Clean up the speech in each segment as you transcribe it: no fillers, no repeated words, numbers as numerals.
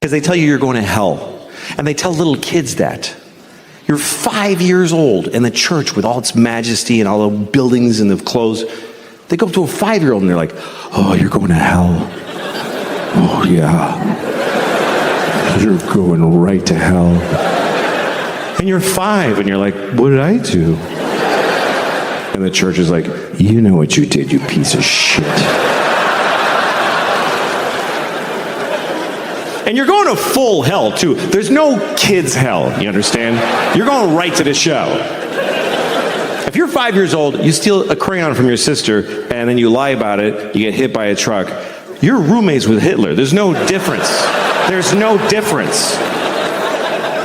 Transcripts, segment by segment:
Because they tell you you're going to hell. And they tell little kids that. You're 5 years old, and the church, with all its majesty and all the buildings and the clothes, they go up to a 5-year-old and they're like, oh, you're going to hell. Oh, yeah. You're going right to hell. And you're 5, and you're like, what did I do? And the church is like, you know what you did, you piece of shit. And you're going to full hell, too. There's no kids' hell, you understand? You're going right to the show. If you're 5 years old, you steal a crayon from your sister, and then you lie about it, you get hit by a truck, you're roommates with Hitler. There's no difference. There's no difference.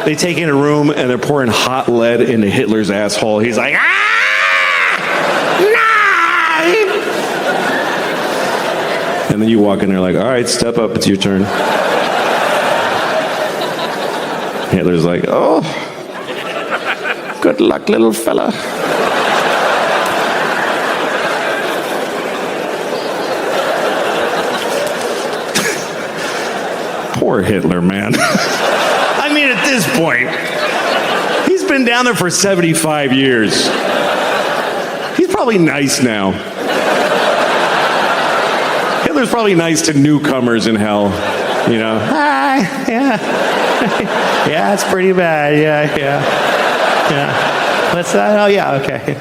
They take you in a room, and they're pouring hot lead into Hitler's asshole. He's like, ah! No! And then you walk in there like, all right, step up, it's your turn. Hitler's like, oh, good luck, little fella. Poor Hitler, man. I mean, at this point, he's been down there for 75 years. He's probably nice now. Hitler's probably nice to newcomers in hell. You know, hi, yeah. Yeah, it's pretty bad. Yeah. What's that? Oh, yeah, okay.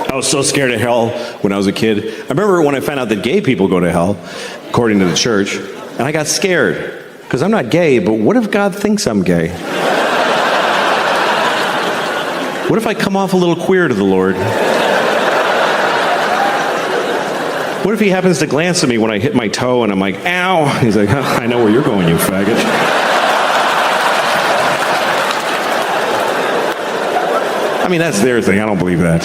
I was so scared of hell when I was a kid. I remember when I found out that gay people go to hell, according to the church, and I got scared. Because I'm not gay, but what if God thinks I'm gay? What if I come off a little queer to the Lord? What if he happens to glance at me when I hit my toe and I'm like, ow? He's like, oh, I know where you're going, you faggot. I mean, that's their thing. I don't believe that.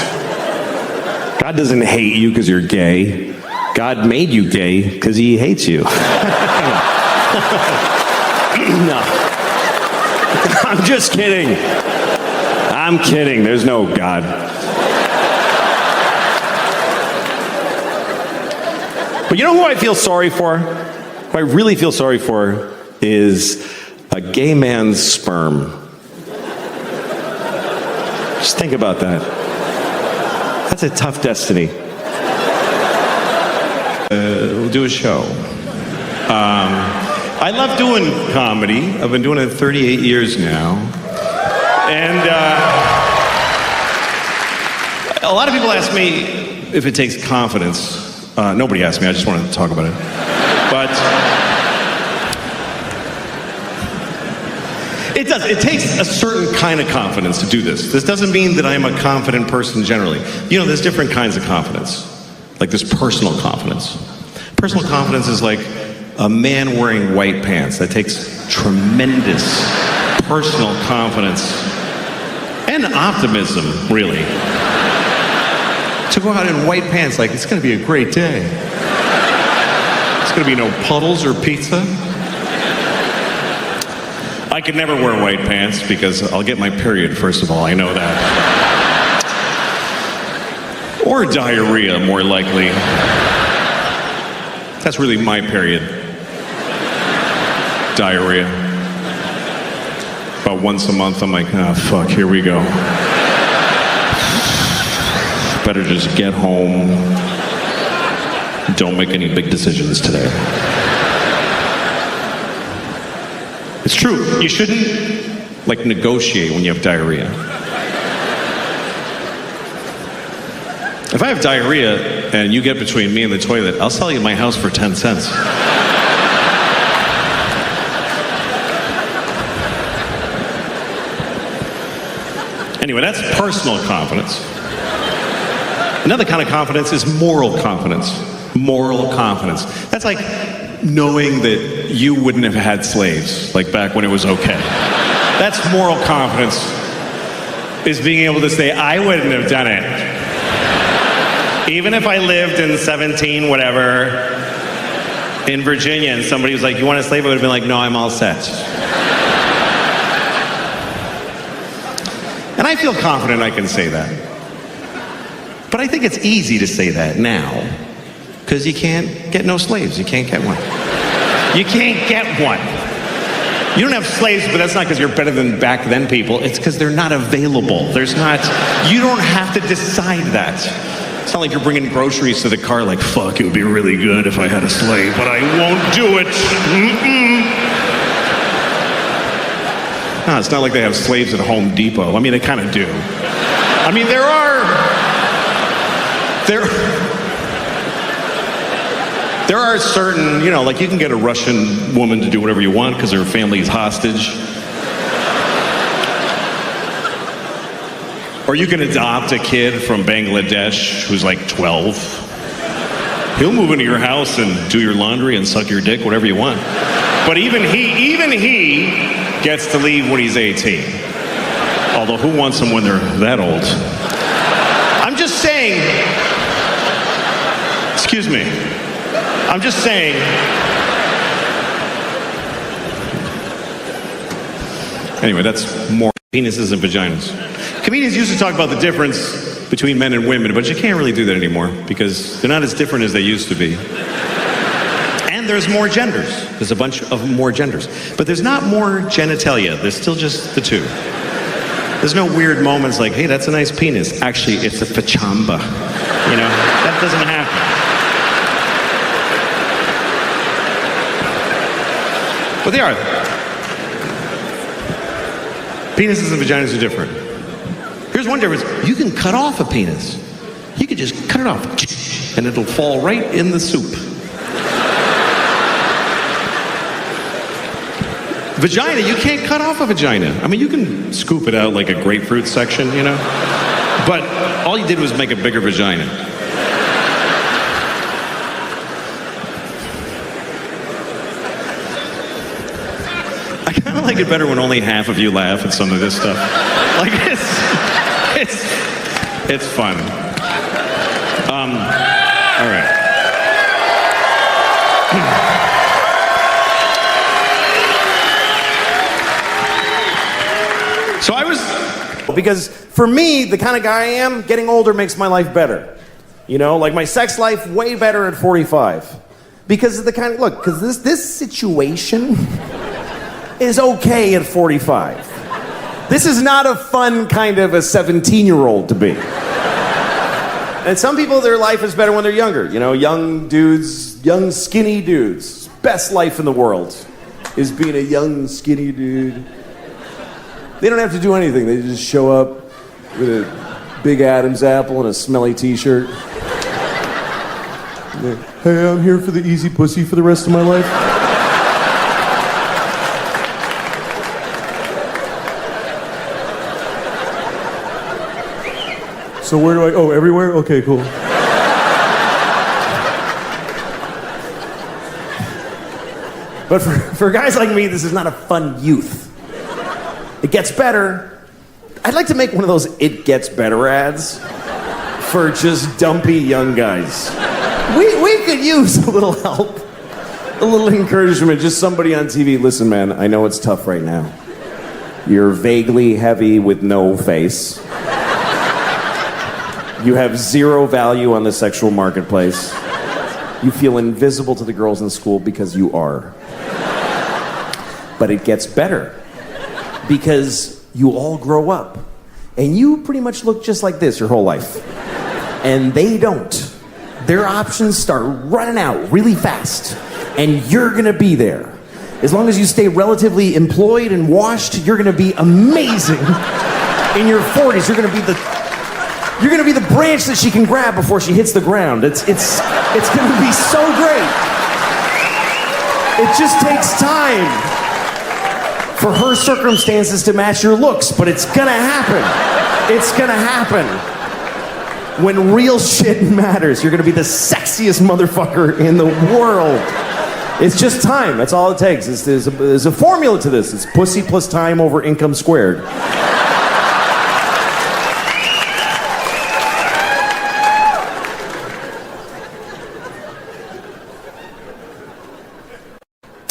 God doesn't hate you because you're gay. God made you gay because he hates you. No. I'm just kidding. I'm kidding. There's no God. But you know who I feel sorry for? Who I really feel sorry for is a gay man's sperm. Just think about that. That's a tough destiny. We'll do a show. I love doing comedy. I've been doing it 38 years now. And a lot of people ask me if it takes confidence. Nobody asked me, I just wanted to talk about it. But it does. It takes a certain kind of confidence to do this. This doesn't mean that I'm a confident person generally. You know, there's different kinds of confidence. Like there's personal confidence. Personal confidence is like a man wearing white pants. That takes tremendous personal confidence and optimism, really. To go out in white pants like, it's going to be a great day. It's going to be no puddles or pizza. I could never wear white pants because I'll get my period, first of all. I know that. Or diarrhea, more likely. That's really my period. Diarrhea. About once a month, I'm like, oh, fuck, here we go. Better just get home. Don't make any big decisions today. It's true. You shouldn't, like, negotiate when you have diarrhea. If I have diarrhea and you get between me and the toilet, I'll sell you my house for 10 cents. Anyway, that's personal confidence. Another kind of confidence is moral confidence. Moral confidence. That's like knowing that you wouldn't have had slaves, like back when it was okay. That's moral confidence, is being able to say, I wouldn't have done it. Even if I lived in 17 whatever, in Virginia, and somebody was like, you want a slave? I would have been like, no, I'm all set. And I feel confident I can say that. But I think it's easy to say that now, because you can't get no slaves. You can't get one. You can't get one. You don't have slaves, but that's not because you're better than back then people. It's because they're not available. You don't have to decide that. It's not like you're bringing groceries to the car like, fuck, it would be really good if I had a slave, but I won't do it. No, it's not like they have slaves at Home Depot. I mean, they kind of do. I mean, there are certain, like you can get a Russian woman to do whatever you want because her family's hostage. Or you can adopt a kid from Bangladesh who's like 12. He'll move into your house and do your laundry and suck your dick, whatever you want. But even he gets to leave when he's 18. Although who wants them when they're that old? I'm just saying, excuse me. I'm just saying, anyway, that's more penises and vaginas. Comedians used to talk about the difference between men and women, but you can't really do that anymore because they're not as different as they used to be. And there's more genders. There's a bunch of more genders. But there's not more genitalia. There's still just the two. There's no weird moments like, hey, that's a nice penis. Actually, it's a fachamba. That doesn't happen. But they are. Penises and vaginas are different. Here's one difference. You can cut off a penis. You can just cut it off, and it'll fall right in the soup. Vagina, you can't cut off a vagina. I mean, you can scoop it out like a grapefruit section, But all you did was make a bigger vagina. I kind of like it better when only half of you laugh at some of this stuff. Like, it's fun. All right. So because for me, the kind of guy I am, getting older makes my life better. Like my sex life, way better at 45. Because of the kind of, because this situation is okay at 45. This is not a fun kind of a 17-year-old to be. And some people, their life is better when they're younger. Young dudes, young skinny dudes. Best life in the world is being a young skinny dude. They don't have to do anything. They just show up with a big Adam's apple and a smelly t-shirt. Hey, I'm here for the easy pussy for the rest of my life. So where do I... Oh, everywhere? Okay, cool. But for guys like me, this is not a fun youth. It gets better. I'd like to make one of those It Gets Better ads for just dumpy young guys. We could use a little help, a little encouragement, just somebody on TV. Listen, man, I know it's tough right now. You're vaguely heavy with no face. You have zero value on the sexual marketplace. You feel invisible to the girls in school because you are. But it gets better. Because you all grow up. And you pretty much look just like this your whole life. And they don't. Their options start running out really fast. And you're gonna be there. As long as you stay relatively employed and washed, you're gonna be amazing. In your 40s, you're gonna be the branch that she can grab before she hits the ground. It's gonna be so great. It just takes time for her circumstances to match your looks, but it's gonna happen. It's gonna happen. When real shit matters, you're gonna be the sexiest motherfucker in the world. It's just time. That's all it takes. There's a formula to this. It's pussy plus time over income squared.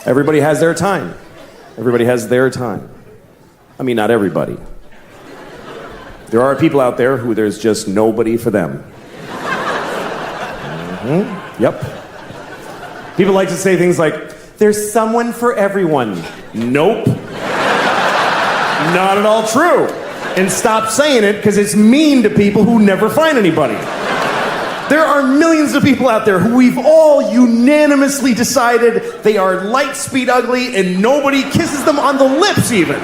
Everybody has their time. Everybody has their time. I mean, not everybody. There are people out there who there's just nobody for them. Yep. People like to say things like, there's someone for everyone. Nope. Not at all true. And stop saying it because it's mean to people who never find anybody. There are millions of people out there who we've all unanimously decided they are light speed ugly and nobody kisses them on the lips even.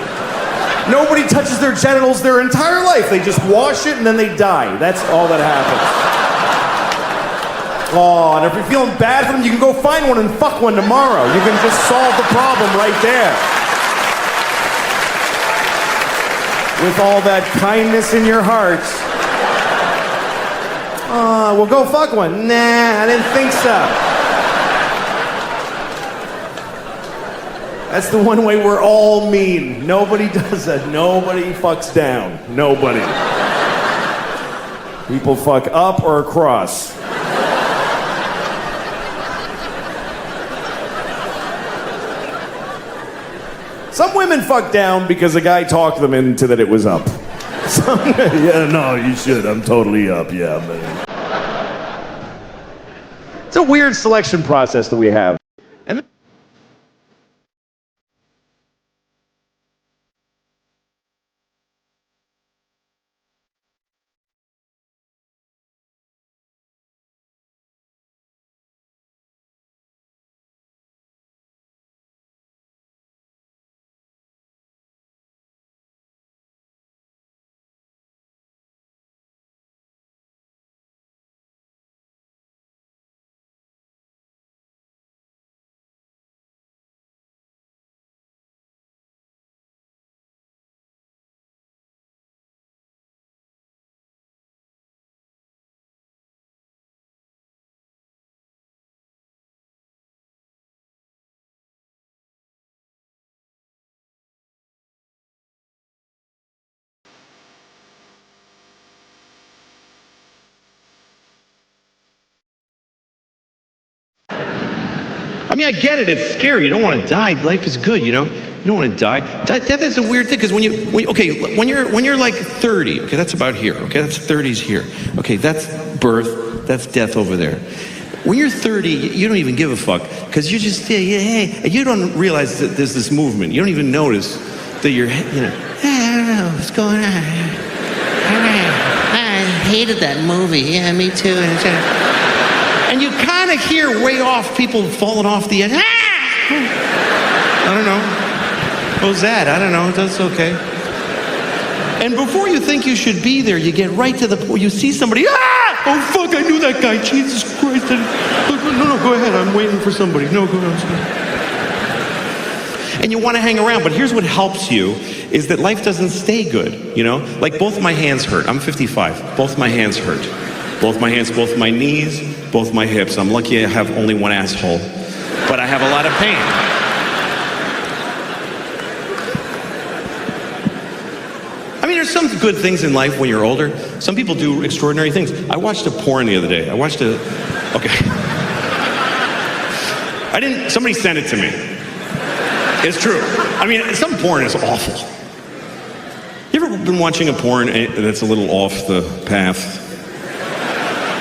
Nobody touches their genitals their entire life. They just wash it and then they die. That's all that happens. Oh, and if you're feeling bad for them, you can go find one and fuck one tomorrow. You can just solve the problem right there. With all that kindness in your heart. Oh, well, go fuck one. Nah, I didn't think so. That's the one way we're all mean. Nobody does that. Nobody fucks down. Nobody. People fuck up or across. Some women fuck down because a guy talked them into that it was up. Yeah, no, you should. I'm totally up. Yeah, man. It's a weird selection process that we have. And I mean, I get it. It's scary. You don't want to die. Life is good, you know. You don't want to die. Death is a weird thing because when you're like 30, okay, that's about here. Okay, that's 30s here. Okay, that's birth. That's death over there. When you're 30, you don't even give a fuck because you just hey, and you don't realize that there's this movement. You don't even notice that you're, you know, I don't know what's going on. I hated that movie. Yeah, me too. And you kind of hear way off people falling off the edge. Ah! I don't know. What was that? I don't know. That's okay. And before you think you should be there, you get right to the point. You see somebody. Ah! Oh, fuck, I knew that guy. Jesus Christ. No, go ahead. I'm waiting for somebody. No, go ahead. And you want to hang around. But here's what helps you is that life doesn't stay good, you know? Like both my hands hurt. I'm 55. Both my hands hurt. Both my hands, both my knees, both my hips. I'm lucky I have only one asshole, but I have a lot of pain. I mean, there's some good things in life when you're older. Some people do extraordinary things. I watched a porn the other day. Somebody sent it to me. It's true. I mean, some porn is awful. You ever been watching a porn that's a little off the path?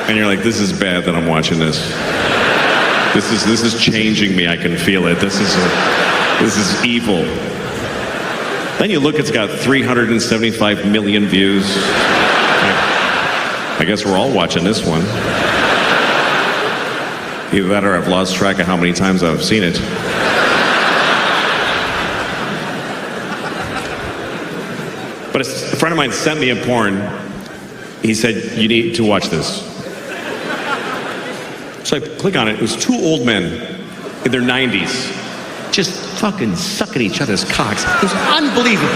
And you're like, this is bad that I'm watching this. This is changing me. I can feel it. This is evil. Then you look, it's got 375 million views. I guess we're all watching this one. Either that or I've lost track of how many times I've seen it. But a friend of mine sent me a porn. He said, you need to watch this. So I click on it. It was two old men in their 90s just fucking sucking each other's cocks. It was unbelievable.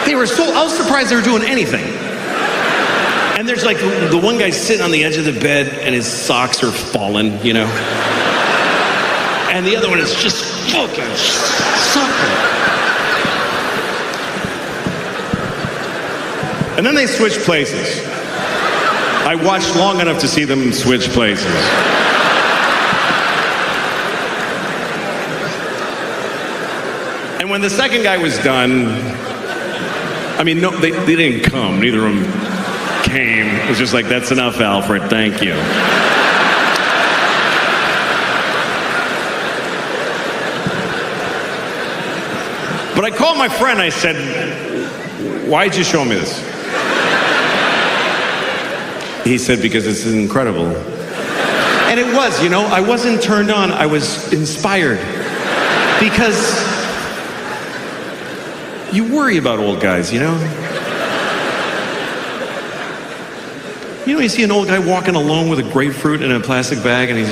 I was surprised they were doing anything. And there's like the one guy sitting on the edge of the bed and his socks are falling, you know. And the other one is just fucking sucking. And then they switch places. I watched long enough to see them switch places. And when the second guy was done, I mean, no, they didn't come. Neither of them came. It was just like, that's enough, Alfred. Thank you. But I called my friend. I said, why'd you show me this? He said, because it's incredible. And it was, you know, I wasn't turned on. I was inspired. Because you worry about old guys, you know? You know, you see an old guy walking alone with a grapefruit in a plastic bag, and you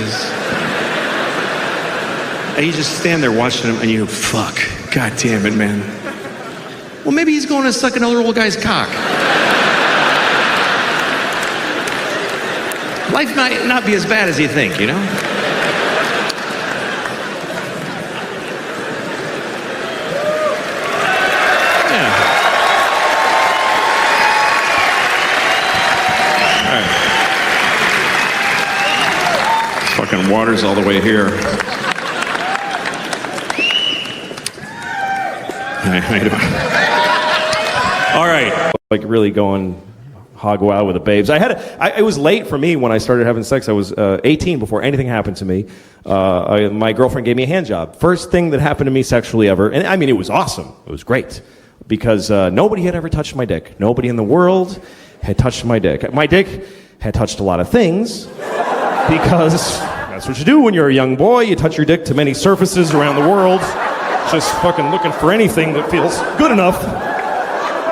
just stand there watching him, and you go, fuck, god damn it, man. Well, maybe he's going to suck another old guy's cock. Life might not be as bad as you think, you know? Yeah. All right. Fucking water's all the way here. How you doing? All right. Like really going hog wild with the babes. It was late for me when I started having sex. I was 18 before anything happened to me. My girlfriend gave me a hand job. First thing that happened to me sexually ever. And I mean, it was awesome. It was great. Because nobody had ever touched my dick. Nobody in the world had touched my dick. My dick had touched a lot of things. Because that's what you do when you're a young boy. You touch your dick to many surfaces around the world. Just fucking looking for anything that feels good enough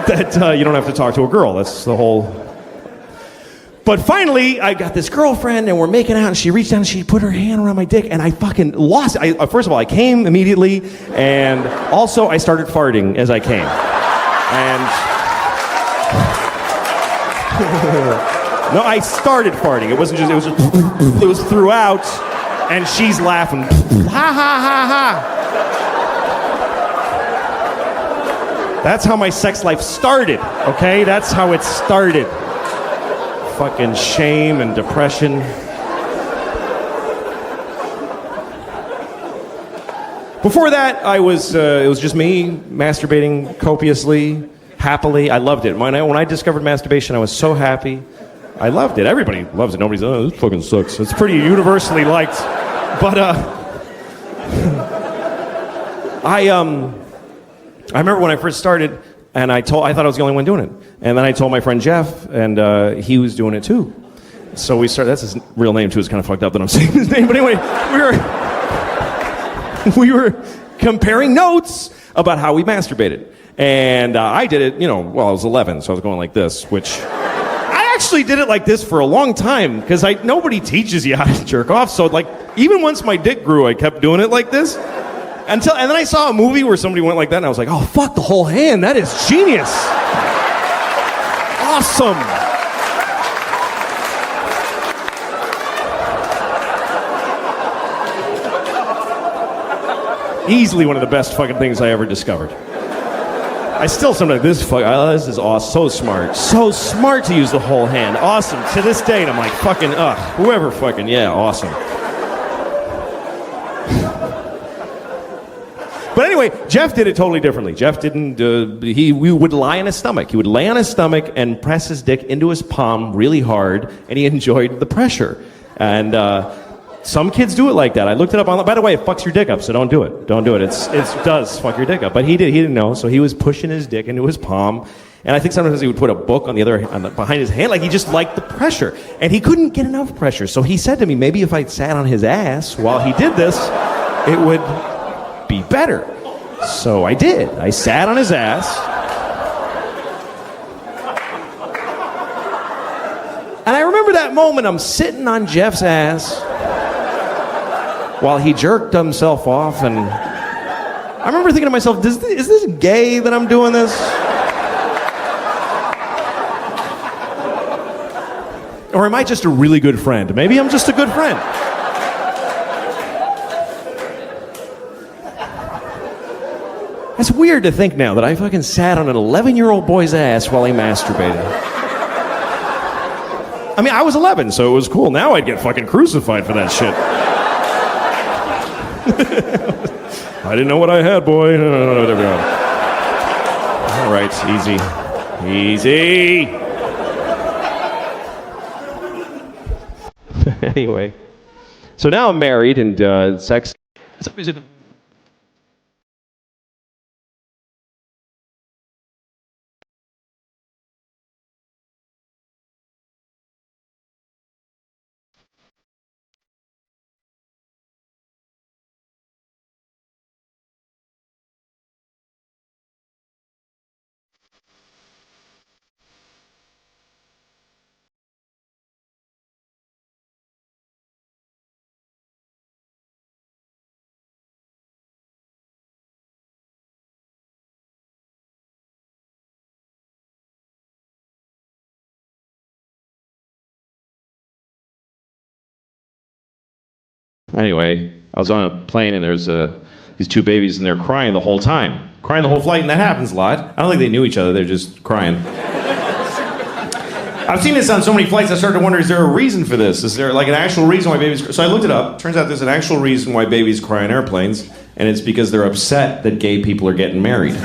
that you don't have to talk to a girl. That's the whole... But finally, I got this girlfriend, and we're making out, and she reached down, and she put her hand around my dick, and I fucking lost it. First of all, I came immediately, and also I started farting as I came. And... no, I started farting. It wasn't just... It was throughout, and she's laughing. Ha, ha, ha, ha. That's how my sex life started, okay? That's how it started. Fucking shame and depression. Before that, it was just me masturbating copiously, happily. I loved it. When I discovered masturbation, I was so happy. I loved it. Everybody loves it. Nobody's, oh, this fucking sucks. It's pretty universally liked. But, I remember when I first started, and I thought I was the only one doing it. And then I told my friend Jeff, and he was doing it too. So we started, that's his real name too, it's kind of fucked up that I'm saying his name, but anyway, we were comparing notes about how we masturbated. And I did it, I was 11, so I was going like this, which I actually did it like this for a long time, because nobody teaches you how to jerk off, so like, even once my dick grew, I kept doing it like this. And then I saw a movie where somebody went like that, and I was like, oh, fuck, the whole hand. That is genius. Awesome. Easily one of the best fucking things I ever discovered. I still sometimes, this is awesome. So smart. So smart to use the whole hand. Awesome. To this day, and I'm like, fucking, whoever fucking, yeah, awesome. But anyway, Jeff did it totally differently. Jeff didn't, we would lie on his stomach. He would lay on his stomach and press his dick into his palm really hard, and he enjoyed the pressure. And some kids do it like that. I looked it up online. By the way, it fucks your dick up, so don't do it. Don't do it. It does fuck your dick up. But he didn't know, so he was pushing his dick into his palm. And I think sometimes he would put a book on behind his hand, like he just liked the pressure. And he couldn't get enough pressure. So he said to me, maybe if I sat on his ass while he did this, it would be better. So I did. I sat on his ass. And I remember that moment, I'm sitting on Jeff's ass while he jerked himself off, and I remember thinking to myself, is this gay that I'm doing this? Or am I just a really good friend? Maybe I'm just a good friend. It's weird to think now that I fucking sat on an 11-year-old boy's ass while he masturbated. I mean, I was 11, so it was cool. Now I'd get fucking crucified for that shit. I didn't know what I had, boy. All right, easy. Easy. Anyway, so now I'm married and sex. Anyway, I was on a plane and there's these two babies and they're crying the whole time. Crying the whole flight, and that happens a lot. I don't think they knew each other, they're just crying. I've seen this on so many flights, I started to wonder, is there a reason for this? Is there like an actual reason why babies cry? So I looked it up. Turns out there's an actual reason why babies cry on airplanes, and it's because they're upset that gay people are getting married. Yeah.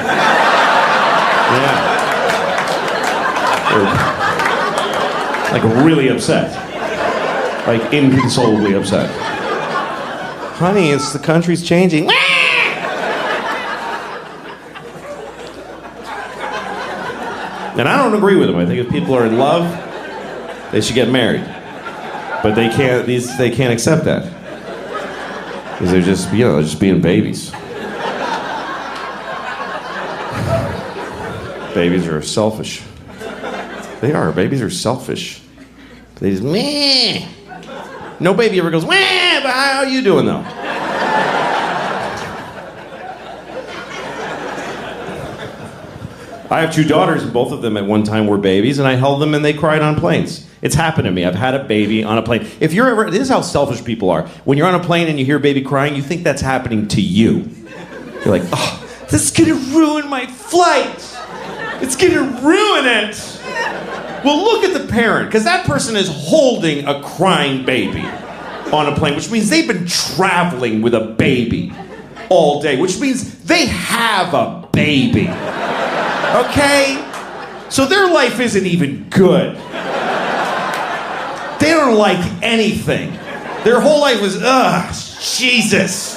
They're, like really upset. Like inconsolably upset. Honey, it's the country's changing. And I don't agree with them. I think if people are in love, they should get married. But they can't accept that. Because they're just, they're just being babies. Babies are selfish. They are. Babies are selfish. They just, meh. No baby ever goes, meh, but how are you doing though? I have two daughters, and both of them at one time were babies, and I held them and they cried on planes. It's happened to me. I've had a baby on a plane. If you're ever, this is how selfish people are. When you're on a plane and you hear a baby crying, you think that's happening to you. You're like, oh, this is gonna ruin my flight. It's gonna ruin it. Well, look at the parent, because that person is holding a crying baby on a plane, which means they've been traveling with a baby all day, which means they have a baby. Okay? So their life isn't even good. They don't like anything. Their whole life was, Jesus.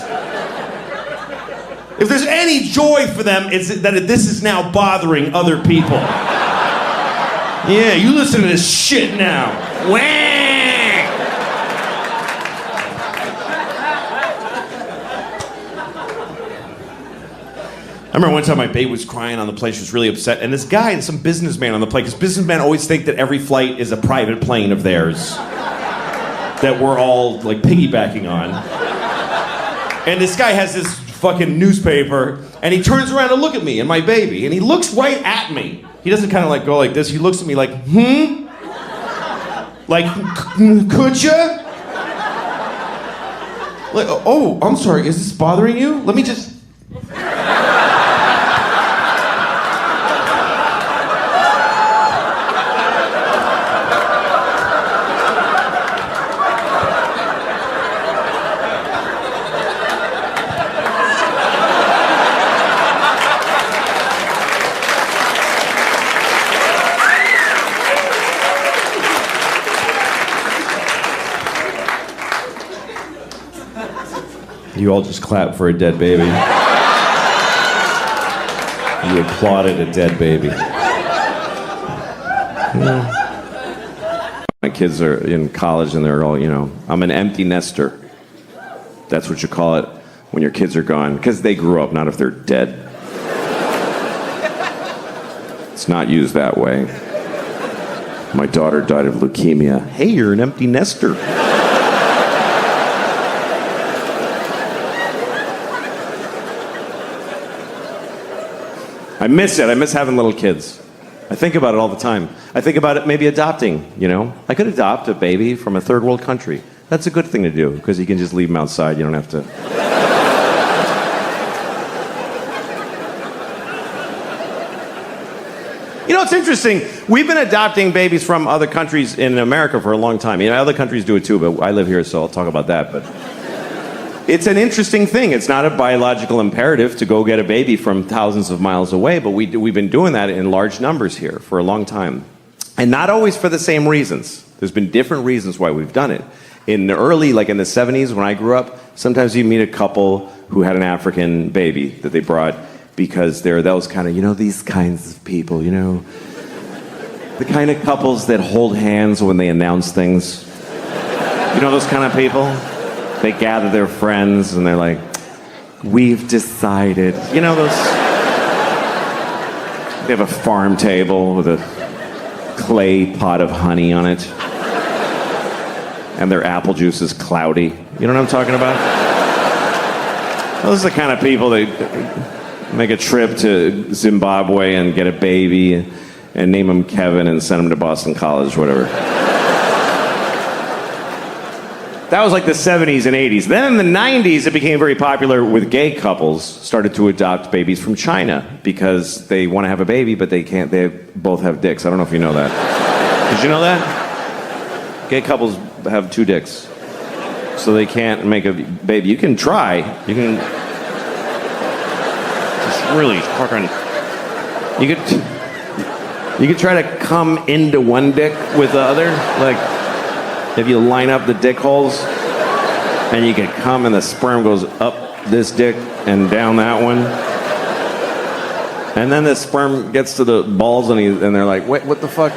If there's any joy for them, it's that this is now bothering other people. Yeah, you listen to this shit now. Wah! I remember one time my baby was crying on the plane. She was really upset. And this guy and some businessman on the plane, because businessmen always think that every flight is a private plane of theirs that we're all like piggybacking on. And this guy has this fucking newspaper, and he turns around to look at me and my baby, and he looks right at me. He doesn't kind of like go like this. He looks at me like, Like, could ya? Like, oh, I'm sorry, is this bothering you? Let me just... You all just clapped for a dead baby. You applauded a dead baby. Yeah. My kids are in college and they're all, I'm an empty nester. That's what you call it when your kids are gone. Because they grew up, not if they're dead. It's not used that way. My daughter died of leukemia. Hey, you're an empty nester. I miss it. I miss having little kids. I think about it all the time. I think about it maybe adopting, I could adopt a baby from a third world country. That's a good thing to do, because you can just leave them outside. You don't have to... It's interesting. We've been adopting babies from other countries in America for a long time. Other countries do it too, but I live here, so I'll talk about that. But it's an interesting thing. It's not a biological imperative to go get a baby from thousands of miles away, but we've been doing that in large numbers here for a long time. And not always for the same reasons. There's been different reasons why we've done it. In the early, like in the 70s when I grew up, sometimes you meet a couple who had an African baby that they brought because they're those kind of, these kinds of people, the kind of couples that hold hands when they announce things. Those kind of people? They gather their friends and they're like, we've decided. Those... They have a farm table with a clay pot of honey on it. And their apple juice is cloudy. You know what I'm talking about? Those are the kind of people that make a trip to Zimbabwe and get a baby and name him Kevin and send him to Boston College, whatever. That was like the 70s and 80s. Then in the 90s, it became very popular with gay couples started to adopt babies from China because they want to have a baby, but they can't. They both have dicks. I don't know if you know that. Did you know that? Gay couples have 2 dicks. So they can't make a baby. You can try. You can... Just really fucking... You could try to come into one dick with the other. Like... If you line up the dick holes, and you can come and the sperm goes up this dick and down that one. And then the sperm gets to the balls and they're like, wait, what the fuck?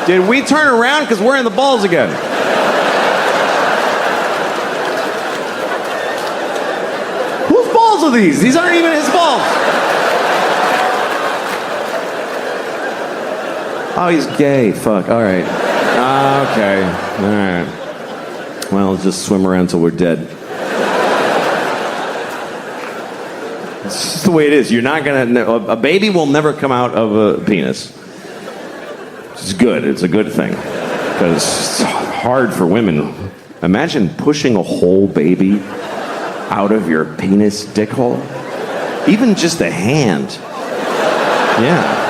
Did we turn around? Because we're in the balls again. Whose balls are these? These aren't even his balls. Oh, he's gay. Fuck. All right. Okay. All right. Well, let's just swim around till we're dead. It's just the way it is. You're not gonna... A baby will never come out of a penis. It's good. It's a good thing. Because it's hard for women. Imagine pushing a whole baby out of your penis dick hole. Even just a hand. Yeah.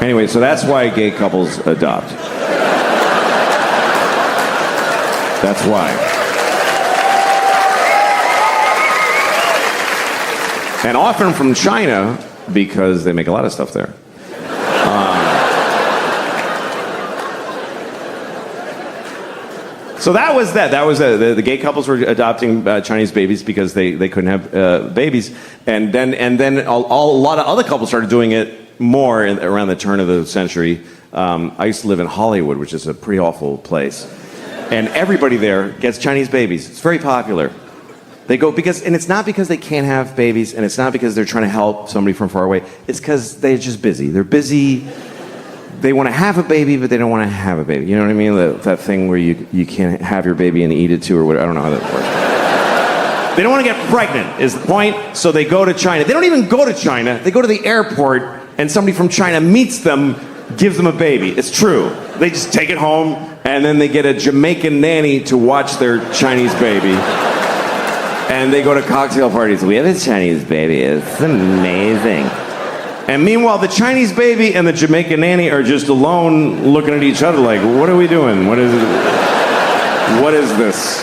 Anyway, so that's why gay couples adopt. That's why. And often from China, because they make a lot of stuff there. So that was that. That was the gay couples were adopting Chinese babies because they couldn't have babies, and then a lot of other couples started doing it more around the turn of the century. I used to live in Hollywood, which is a pretty awful place, and everybody there gets Chinese babies. It's very popular. They go and it's not because they can't have babies, and it's not because they're trying to help somebody from far away. It's because they're just busy. They're busy. They want to have a baby, but they don't want to have a baby. You know what I mean? That thing where you can't have your baby and eat it too, or whatever. I don't know how that works. They don't want to get pregnant, is the point. So they go to China. They don't even go to China. They go to the airport, and somebody from China meets them, gives them a baby. It's true. They just take it home, and then they get a Jamaican nanny to watch their Chinese baby. And they go to cocktail parties. We have a Chinese baby. It's amazing. And meanwhile, the Chinese baby and the Jamaican nanny are just alone looking at each other like, what are we doing? What is this?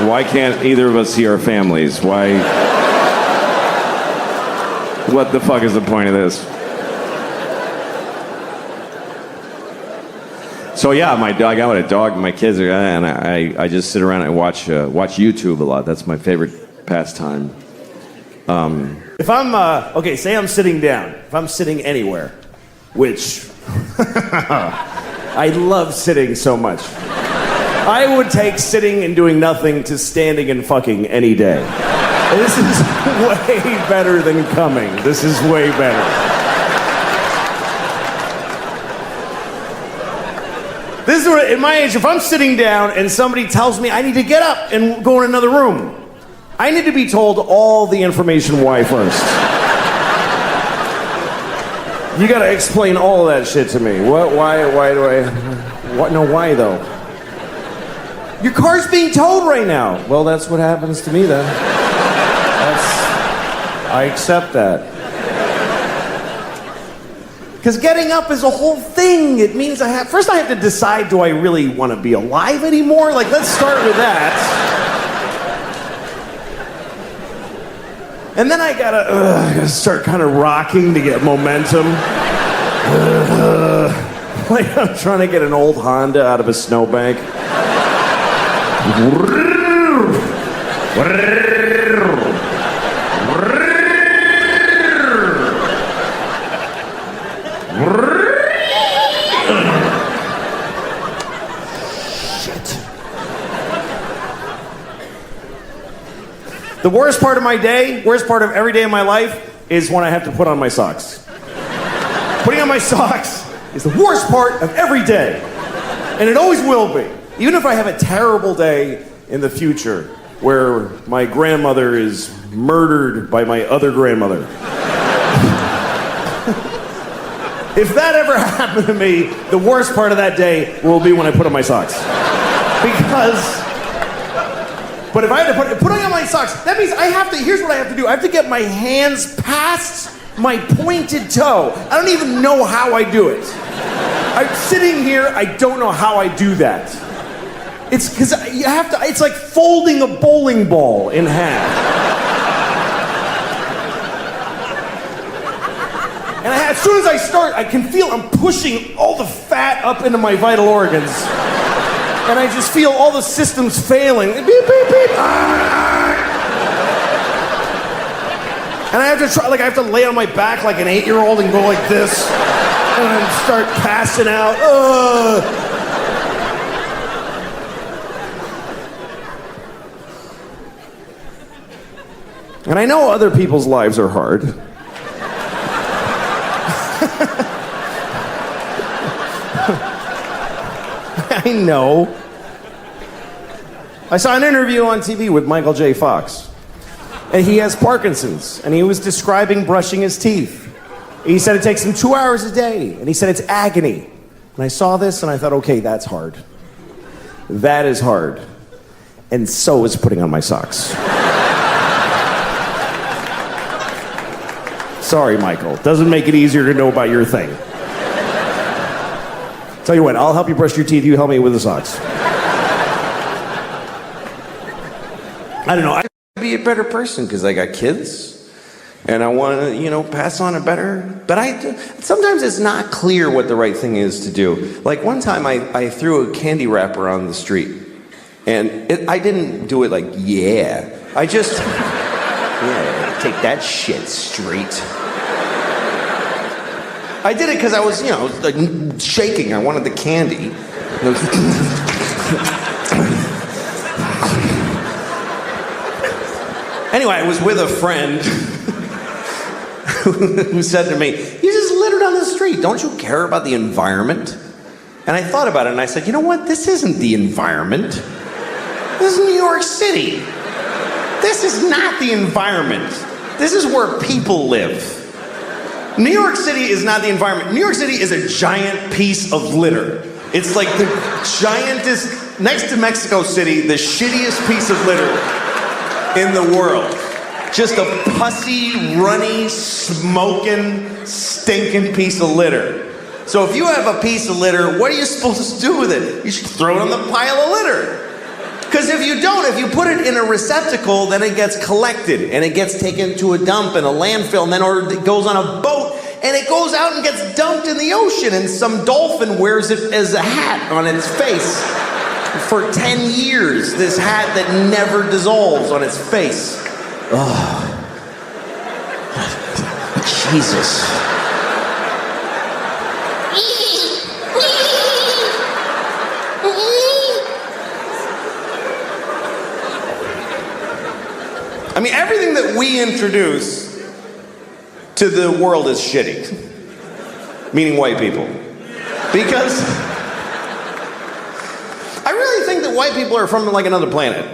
Why can't either of us see our families? Why? What the fuck is the point of this? So yeah, I got a dog, my kids are, and I just sit around and watch YouTube a lot. That's my favorite pastime. If I'm, say I'm sitting down. If I'm sitting anywhere, which I love sitting so much. I would take sitting and doing nothing to standing and fucking any day. This is way better than coming. This is way better. This is what, at my age, if I'm sitting down and somebody tells me I need to get up and go in another room, I need to be told all the information why first. You gotta explain all of that shit to me. What, why do I, what, no, why though? Your car's being towed right now. Well, that's what happens to me then. I accept that. Because getting up is a whole thing. It means first I have to decide, do I really want to be alive anymore? Like, let's start with that. And then I gotta start kind of rocking to get momentum. Like I'm trying to get an old Honda out of a snowbank. The worst part of my day, worst part of every day of my life, is when I have to put on my socks. Putting on my socks is the worst part of every day. And it always will be. Even if I have a terrible day in the future where my grandmother is murdered by my other grandmother. If that ever happened to me, the worst part of that day will be when I put on my socks. But if I had to putting on my socks, that means here's what I have to do. I have to get my hands past my pointed toe. I don't even know how I do it. I'm sitting here, I don't know how I do that. It's because it's like folding a bowling ball in half. And as soon as I start, I can feel I'm pushing all the fat up into my vital organs. And I just feel all the systems failing. Beep, beep, beep. And I have to try, I have to lay on my back like an 8-year-old and go like this. And then start passing out. And I know other people's lives are hard. I know. I saw an interview on TV with Michael J. Fox. And he has Parkinson's. And he was describing brushing his teeth. He said it takes him 2 hours a day. And he said it's agony. And I saw this and I thought, okay, that's hard. That is hard. And so is putting on my socks. Sorry, Michael. Doesn't make it easier to know about your thing. Tell you what, I'll help you brush your teeth. You help me with the socks. I don't know. I want to be a better person because I got kids. And I want to, pass on a better... But sometimes it's not clear what the right thing is to do. Like one time I threw a candy wrapper on the street. And I didn't do it like, yeah. I just... yeah, take that shit straight. I did it because I was, like shaking. I wanted the candy. Anyway, I was with a friend who said to me, "You just littered on the street. Don't you care about the environment?" And I thought about it and I said, you know what? This isn't the environment. This is New York City. This is not the environment. This is where people live. New York City is not the environment. New York City is a giant piece of litter. It's like the giantest, next to Mexico City, the shittiest piece of litter in the world. Just a pussy, runny, smoking, stinking piece of litter. So if you have a piece of litter, what are you supposed to do with it? You should throw it on the pile of litter. Because if you don't, if you put it in a receptacle, then it gets collected, and it gets taken to a dump and a landfill, and then it goes on a boat, and it goes out and gets dumped in the ocean, and some dolphin wears it as a hat on its face. For 10 years, this hat that never dissolves on its face. Oh. Jesus. I mean, everything that we introduce to the world is shitty. Meaning white people. Because I really think that white people are from like another planet.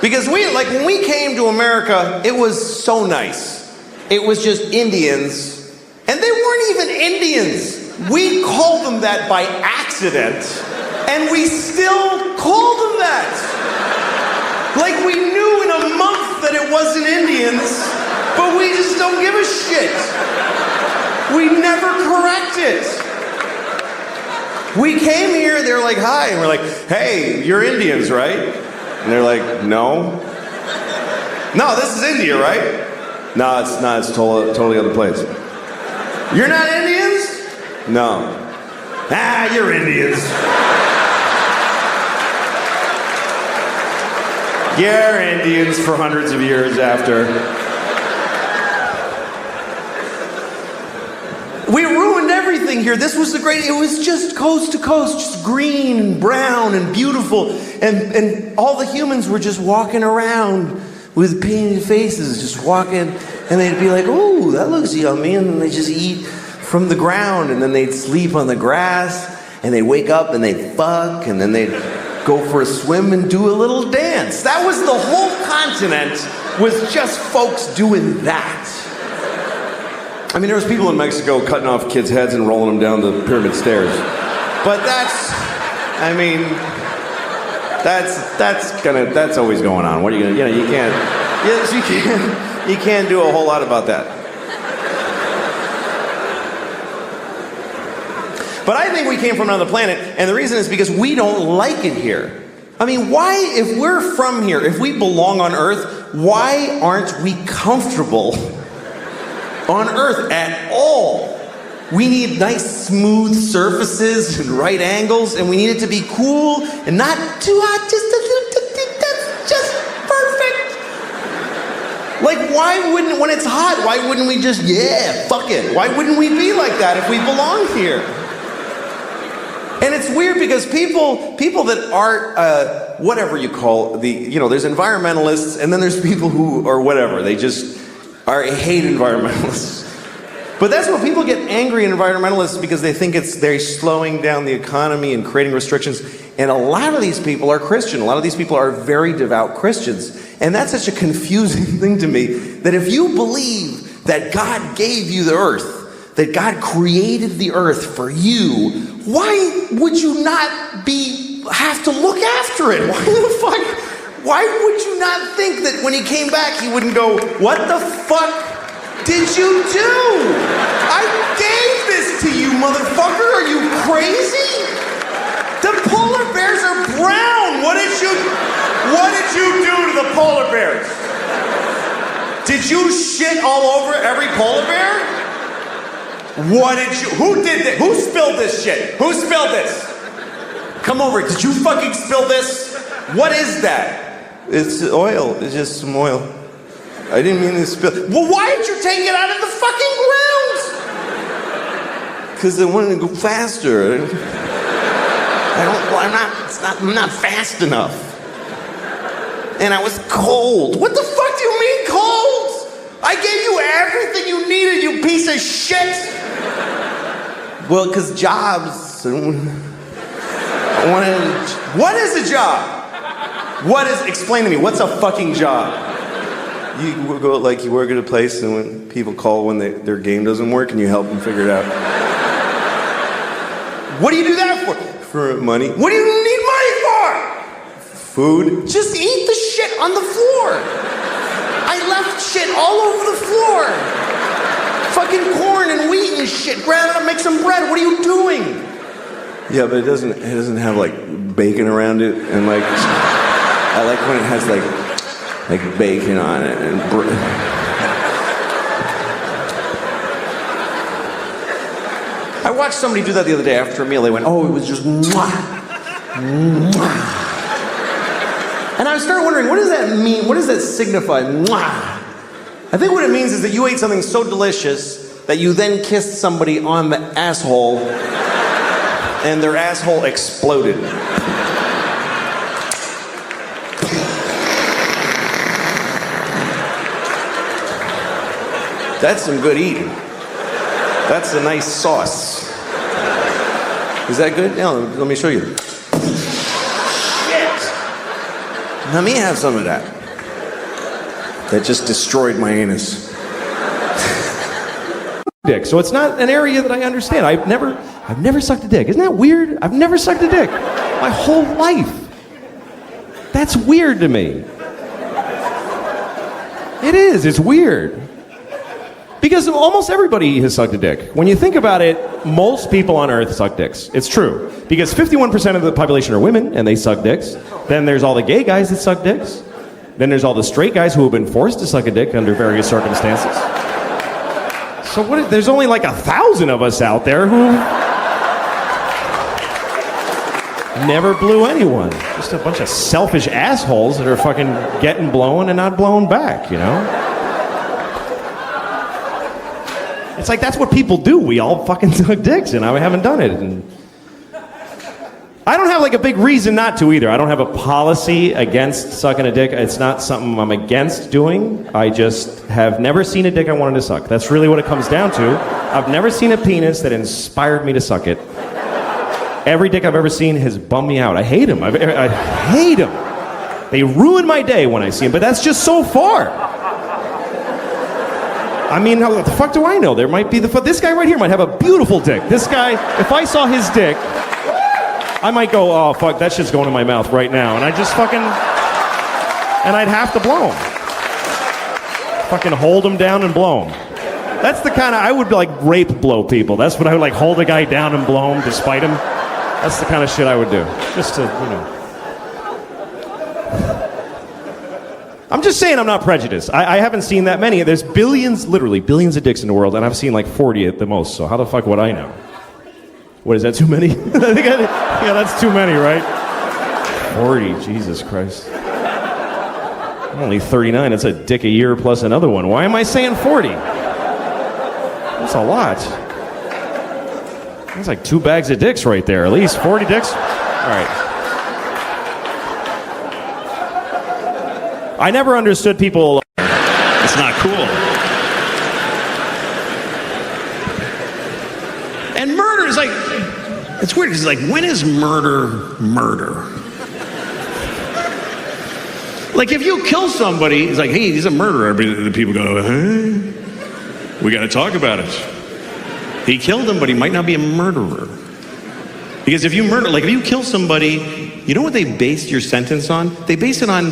Because when we came to America, it was so nice. It was just Indians, and they weren't even Indians. We called them that by accident, and we still call them that. Like we knew in a month that it wasn't Indians, but we just don't give a shit. We never We came here, they were like, hi, and we're like, hey, you're Indians, right? And they're like, no. No, this is India, right? No, it's not, it's totally other place. You're not Indians? No. Ah, you're Indians. You're Indians for hundreds of years after. We ruined everything here. This was it was just coast to coast, just green and brown and beautiful. And all the humans were just walking around with painted faces, just walking. And they'd be like, ooh, that looks yummy. And then they just eat from the ground. And then they'd sleep on the grass. And they'd wake up and they'd fuck. And then they'd go for a swim and do a little dance. That was the whole continent, was just folks doing that. I mean, there was people in Mexico cutting off kids' heads and rolling them down the pyramid stairs. But that's always going on. What are you gonna, you can't do a whole lot about that. But I think we came from another planet, and the reason is because we don't like it here. I mean, why, if we're from here, if we belong on Earth, why aren't we comfortable on Earth at all? We need nice, smooth surfaces and right angles, and we need it to be cool and not too hot, just perfect. Like, when it's hot, why wouldn't we just, fuck it? Why wouldn't we be like that if we belong here? And it's weird because people that aren't, whatever you call there's environmentalists, and then there's people who are whatever, they just hate environmentalists. But that's what people get angry at environmentalists, because they think they're slowing down the economy and creating restrictions. And a lot of these people are Christian. A lot of these people are very devout Christians. And that's such a confusing thing to me, that if you believe that God gave you the earth, that God created the earth for you, why would you not have to look after it? Why would you not think that when he came back, he wouldn't go, what the fuck did you do? I gave this to you, motherfucker. Are you crazy? The polar bears are brown. What did you do to the polar bears? Did you shit all over every polar bear? Who did this? Who spilled this shit? Who spilled this? Come over, did you fucking spill this? What is that? It's oil, it's just some oil. I didn't mean to spill. Well, why did you take it out of the fucking ground? Because I wanted to go faster. I'm not fast enough. And I was cold. What the fuck do you mean cold? I gave you everything you needed, you piece of shit. Well, because jobs. What is a job? Explain to me, what's a fucking job? You work at a place, and when people call when their game doesn't work, and you help them figure it out. What do you do that for? For money. What do you need money for? Food. Just eat the shit on the floor. I left shit all over the floor. Fucking corn and wheat and shit. Grab it up, make some bread. What are you doing? Yeah, but it doesn't have like bacon around it, and like I like when it has like bacon on it and I watched somebody do that the other day after a meal. They went, oh, it was just mwah, mwah. And I started wondering, what does that mean? What does that signify? Mwah. I think what it means is that you ate something so delicious that you then kissed somebody on the asshole and their asshole exploded. That's some good eating. That's a nice sauce. Is that good? Yeah, let me show you. Shit! Let me have some of that. That just destroyed my anus. Dick. So it's not an area that I understand. I've never sucked a dick. Isn't that weird? I've never sucked a dick my whole life. That's weird to me. It is. It's weird. Because almost everybody has sucked a dick. When you think about it, most people on Earth suck dicks. It's true. Because 51% of the population are women, and they suck dicks. Then there's all the gay guys that suck dicks. Then there's all the straight guys who have been forced to suck a dick under various circumstances. So there's only like 1,000 of us out there who never blew anyone. Just a bunch of selfish assholes that are fucking getting blown and not blown back, you know? It's like, that's what people do. We all fucking suck dicks, and I haven't done it. And I don't have like a big reason not to either. I don't have a policy against sucking a dick. It's not something I'm against doing. I just have never seen a dick I wanted to suck. That's really what it comes down to. I've never seen a penis that inspired me to suck it. Every dick I've ever seen has bummed me out. I hate them. I hate them. They ruin my day when I see them, but that's just so far. I mean, what the fuck do I know? There might be this guy right here might have a beautiful dick. This guy, if I saw his dick, I might go, oh, fuck, that shit's going in my mouth right now. And I just fucking, and I'd have to blow him. Fucking hold him down and blow him. That's the kind of, I would like rape blow people. That's what I would like, hold a guy down and blow him despite him. That's the kind of shit I would do. Just to, you know. I'm just saying I'm not prejudiced. I haven't seen that many. There's billions, literally billions of dicks in the world, and I've seen like 40 at the most. So how the fuck would I know? What is that, too many? Yeah, that's too many, right? 40, Jesus Christ. I'm only 39. That's a dick a year plus another one. Why am I saying 40? That's a lot. That's like 2 bags of dicks right there. At least 40 dicks. All right. I never understood people. It's not cool. And murder is like, it's weird because like, when is murder murder? Like if you kill somebody, it's like, hey, he's a murderer. The people go, huh? We got to talk about it. He killed him, but he might not be a murderer. Because if you murder, like if you kill somebody, you know what they based your sentence on? They base it on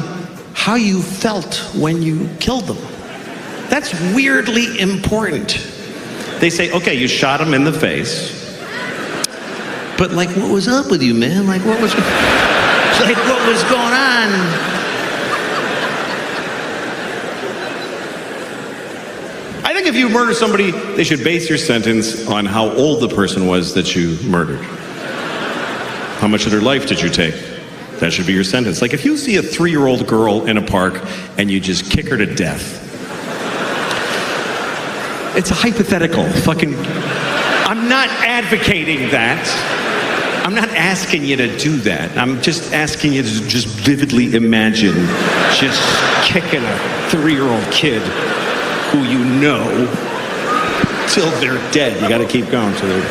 how you felt when you killed them. That's weirdly important. They say, okay, you shot him in the face. But like, what was up with you, man? Like, what was going on? I think if you murder somebody, they should base your sentence on how old the person was that you murdered. How much of their life did you take? That should be your sentence. Like if you see a 3-year-old girl in a park and you just kick her to death. It's a hypothetical. Fucking, I'm not advocating that. I'm not asking you to do that. I'm just asking you to just vividly imagine just kicking a 3-year-old kid who you know till they're dead. You got to keep going till they're.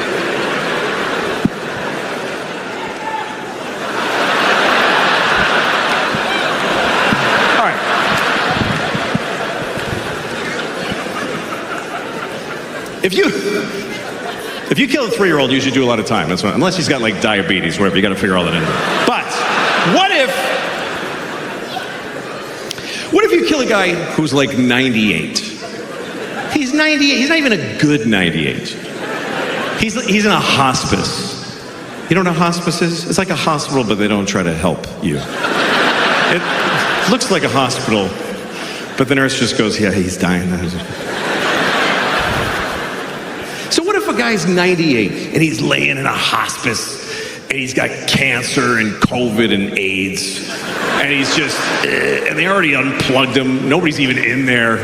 All right. If you kill a 3-year-old, you should do a lot of time. That's what, unless he's got like diabetes, whatever. You got to figure all that in. But what if you kill a guy who's like 98? He's 98. He's not even a good 98. He's in a hospice. You know what a hospice is? It's like a hospital, but they don't try to help you. It looks like a hospital, but the nurse just goes, yeah, he's dying. So what if a guy's 98 and he's laying in a hospice and he's got cancer and COVID and AIDS and he's just, and they already unplugged him. Nobody's even in there.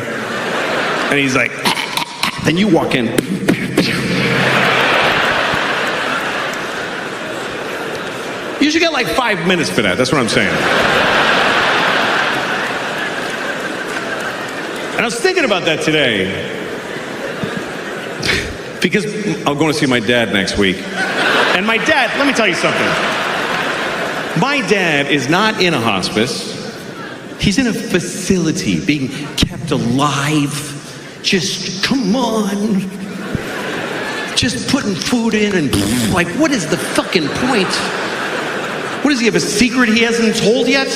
And he's like, then you walk in. You should get like 5 minutes for that. That's what I'm saying. And I was thinking about that today. Because I'm going to see my dad next week. And my dad, let me tell you something. My dad is not in a hospice. He's in a facility being kept alive. Just, come on. Just putting food in and like, what is the fucking point? What does he have, a secret he hasn't told yet?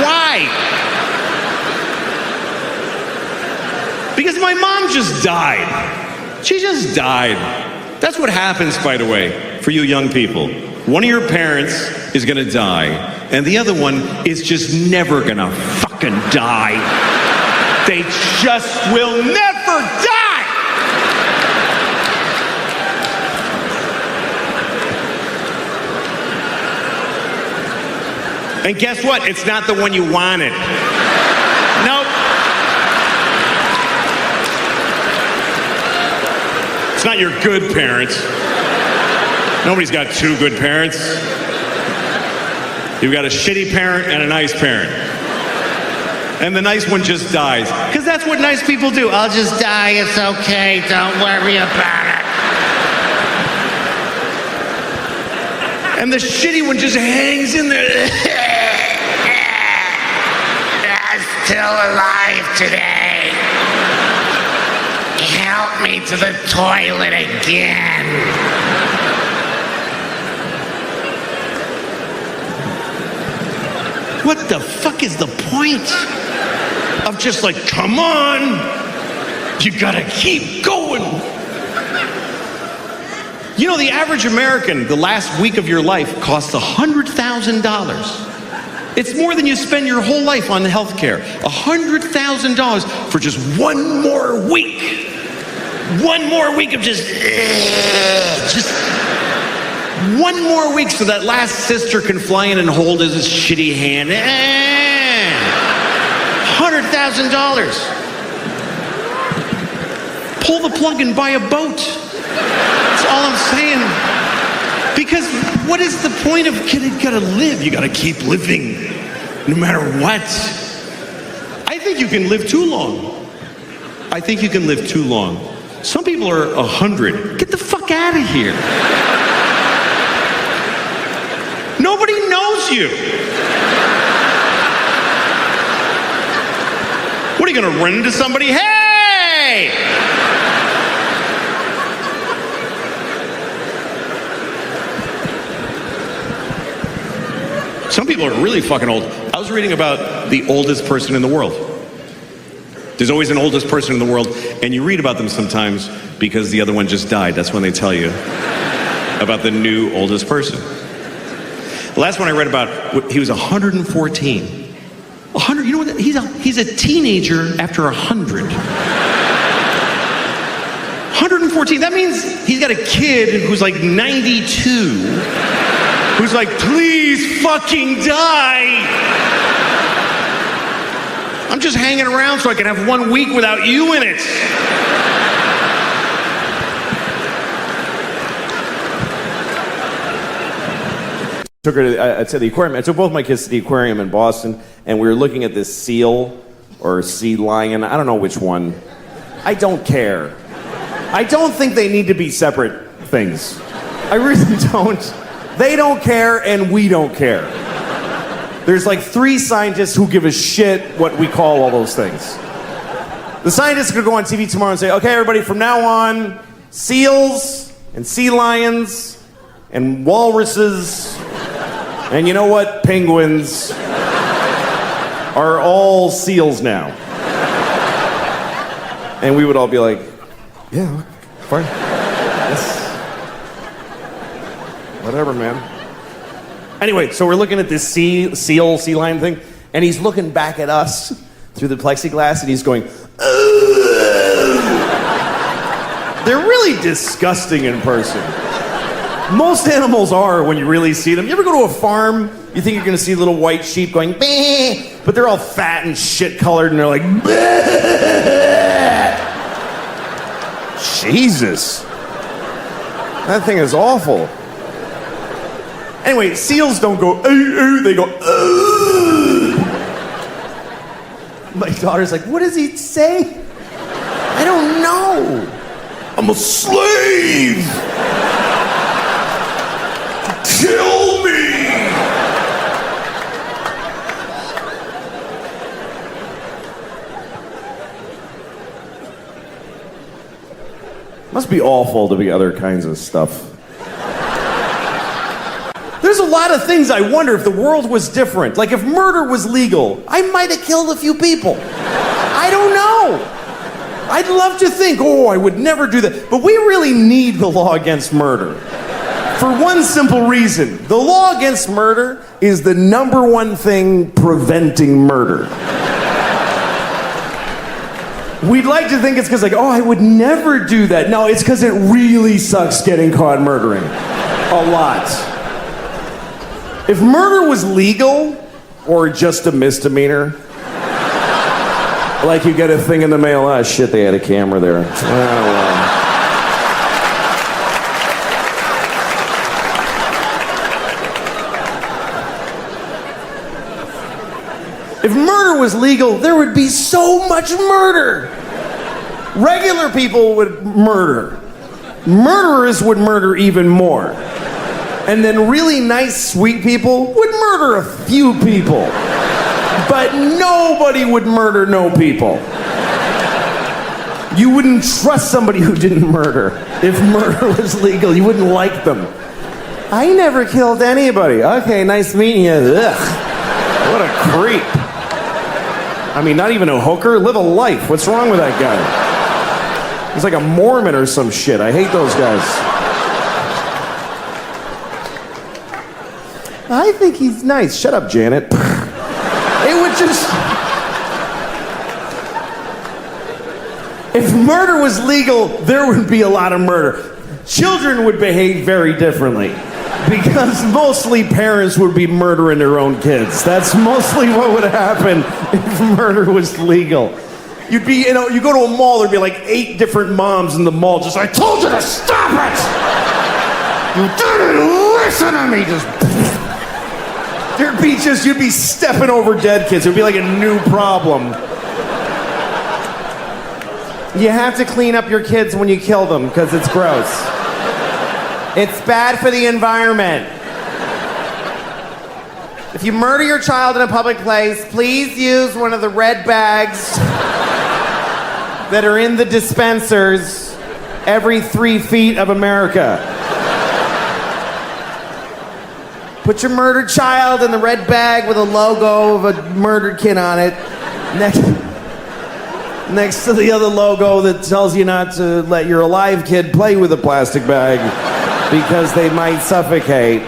Why? Because my mom just died. She just died. That's what happens, by the way, for you young people. One of your parents is gonna die, and the other one is just never gonna fucking die. They just will never die! And guess what? It's not the one you wanted. Nope. It's not your good parents. Nobody's got two good parents. You've got a shitty parent and a nice parent. And the nice one just dies. Because that's what nice people do. I'll just die, it's okay, don't worry about it. And the shitty one just hangs in there. I'm still alive today. Help me to the toilet again. What the fuck is the point of just like, come on, you gotta keep going. You know, the average American, the last week of your life costs $100,000. It's more than you spend your whole life on health care. $100,000 for just one more week. One more week of just one more week so that last sister can fly in and hold his shitty hand. $100,000. Pull the plug and buy a boat. That's all I'm saying. Because what is the point of you gotta live? You gotta keep living, no matter what. I think you can live too long. I think you can live too long. Some people are 100. Get the fuck out of here. Nobody knows you. What are you gonna run into somebody? Hey! Some people are really fucking old. I was reading about the oldest person in the world. There's always an oldest person in the world, and you read about them sometimes because the other one just died. That's when they tell you about the new oldest person. The last one I read about, he was 114. 100, you know what? He's a teenager after 100. 114, that means he's got a kid who's like 92, who's like, please fucking die. I'm just hanging around so I can have 1 week without you in it. Took her to the aquarium. I took both my kids to the aquarium in Boston, and we were looking at this seal or sea lion. I don't know which one. I don't care. I don't think they need to be separate things. I really don't. They don't care, and we don't care. There's like 3 scientists who give a shit what we call all those things. The scientists could go on TV tomorrow and say, okay, everybody, from now on, seals and sea lions and walruses and you know what? Penguins are all seals now. And we would all be like, yeah, fine. Yes. Whatever, man. Anyway, so we're looking at this sea lion thing, and he's looking back at us through the plexiglass, and he's going, ugh. They're really disgusting in person. Most animals are when you really see them. You ever go to a farm, you think you're gonna see little white sheep going, bah, but they're all fat and shit-colored, and they're like, bah. Jesus. That thing is awful. Anyway, seals don't go, they go, My daughter's like, what does he say? I don't know. I'm a slave. Kill me. Must be awful to be other kinds of stuff. There's a lot of things I wonder if the world was different. Like if murder was legal, I might have killed a few people. I don't know. I'd love to think, oh, I would never do that. But we really need the law against murder. For one simple reason. The law against murder is the number one thing preventing murder. We'd like to think it's because, like, oh, I would never do that. No, it's because it really sucks getting caught murdering. A lot. If murder was legal, or just a misdemeanor, like you get a thing in the mail, ah, shit, they had a camera there. If murder was legal, there would be so much murder. Regular people would murder. Murderers would murder even more. And then really nice, sweet people would murder a few people. But nobody would murder no people. You wouldn't trust somebody who didn't murder. If murder was legal, you wouldn't like them. I never killed anybody. Okay, nice meeting you. Ugh. What a creep. I mean, not even a hooker. Live a life. What's wrong with that guy? He's like a Mormon or some shit. I hate those guys. I think he's nice. Shut up, Janet. It would just... If murder was legal, there would be a lot of murder. Children would behave very differently. Because mostly parents would be murdering their own kids. That's mostly what would happen if murder was legal. You'd be, you go to a mall, there'd be like 8 different moms in the mall just, I told you to stop it! You didn't listen to me! You'd be stepping over dead kids. It would be like a new problem. You have to clean up your kids when you kill them, because it's gross. It's bad for the environment. If you murder your child in a public place, please use one of the red bags that are in the dispensers every 3 feet of America. Put your murdered child in the red bag with a logo of a murdered kid on it. Next to the other logo that tells you not to let your alive kid play with a plastic bag because they might suffocate.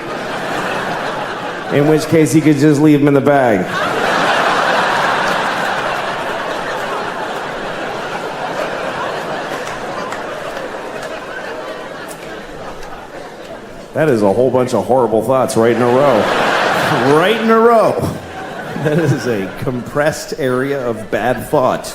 In which case, you could just leave them in the bag. That is a whole bunch of horrible thoughts right in a row. Right in a row. That is a compressed area of bad thought.